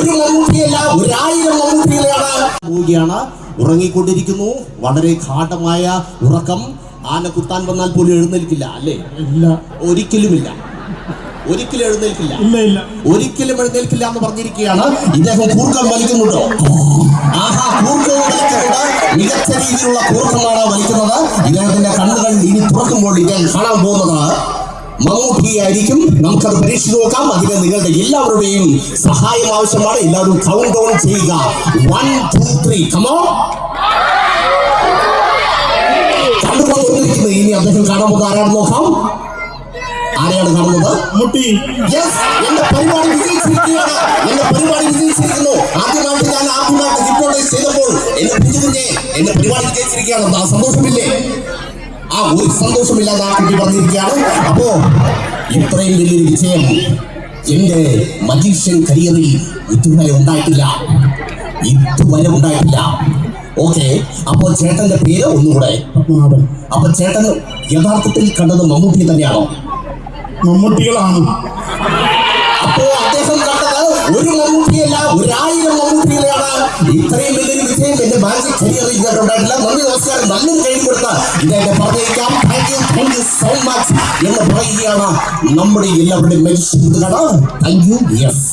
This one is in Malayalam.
ഒരു മമ്മൂട്ടിയല്ല, 1000 മമ്മൂട്ടികളാണ് പോവുകയാണ്. ഉറങ്ങിക്കൊണ്ടിരിക്കുന്നു. വളരെ ഗാഠമായ ഉറക്കം. ആന കുത്താൻ വന്നാൽ പോലും എഴുന്നേൽക്കില്ല അല്ലേ? ഇല്ല, ഒരിക്കലുമില്ല. ഒരിക്കലും എഴുന്നേൽക്കില്ല. ഒരിക്കലും എഴുന്നേൽക്കില്ല എന്ന് പറഞ്ഞിരിക്കുകയാണ്. ഇദ്ദേഹം കൂർക്കം വലിക്കുന്നുണ്ടോ? ആഹാ, കൂർക്കവും വലിക്കുന്നുണ്ട്. മികച്ച രീതിയിലുള്ള കൂർക്കമാണ് വലിക്കുന്നത്. ഇദ്ദേഹത്തിന്റെ കണ്ണുകൾ ഇനി തുറക്കുമ്പോൾ ഇദ്ദേഹം കാണാൻ പോകുന്നത് മമ്മൂട്ടിയായിരിക്കും. നമുക്കത് പരീക്ഷിച്ച് നോക്കാം. അതിന് നിങ്ങളുടെ എല്ലാവരുടെയും സഹായം ആവശ്യമാണ്. എല്ലാവരും കൗണ്ട് ഡൗൺ ചെയ്യുക. 1 2 3 കമോ. കണ്ടുകൊണ്ടിരിക്കുന്നത് ഇനി അദ്ദേഹം കാണാൻ പോകുന്നത് ആരാണെന്ന് നോക്കാം. ആരെയാണ് കാണുന്നത്? മുട്ടി. എന്റെ പരിപാടി വിജയിച്ചിരിക്കുകയാണ്. എന്റെ പരിപാടി വിജയിച്ചിരിക്കുന്നു. ആദ്യമായിട്ട് ഞാൻ ഹിപ്നോട്ടൈസ് ചെയ്തപ്പോൾ എന്റെ പരിപാടി വിജയിച്ചിരിക്കുകയാണ്. ആ സന്തോഷമില്ലേ? ആ ഒരു സന്തോഷമില്ലാതെ ആ കുട്ടി പറഞ്ഞിരിക്കുകയാണ്. അപ്പോ ഇത്രയും വലിയൊരു വിജയം എന്റെ മജീഷ്യൻ കരിയറിൽ ഇതുവരെ ഉണ്ടായിട്ടില്ല. ഓക്കെ, അപ്പോ ചേട്ടന്റെ പേര് ഒന്നുകൂടെ. പത്മനാഭൻ. അപ്പൊ ചേട്ടൻ യഥാർത്ഥത്തിൽ കണ്ടത് മമ്മൂട്ടി തന്നെയാണോ? മമ്മൂട്ടികളാണ്. അപ്പോ അദ്ദേഹം കണ്ടത് ഒരു മമ്മൂട്ടിയല്ല, 1000 മമ്മൂട്ടികളെയാണ്. ഇത്രയും വലിയൊരു വിജയം എന്റെ മാജിക് കരിയറിൽ ഉണ്ടായിട്ടില്ല. നന്ദി, നമസ്കാരം. നല്ലൊരു കൈ കൊടുത്ത് ഇദ്ദേഹത്തെ പറഞ്ഞേക്കാം. താങ്ക് യു സോ മച്ച് എന്ന് പറയുകയാണ് നമ്മുടെ എല്ലാവരുടെയും മെച്ചപ്പെടുത്തുകയാണ്. Thank you. യെസ്.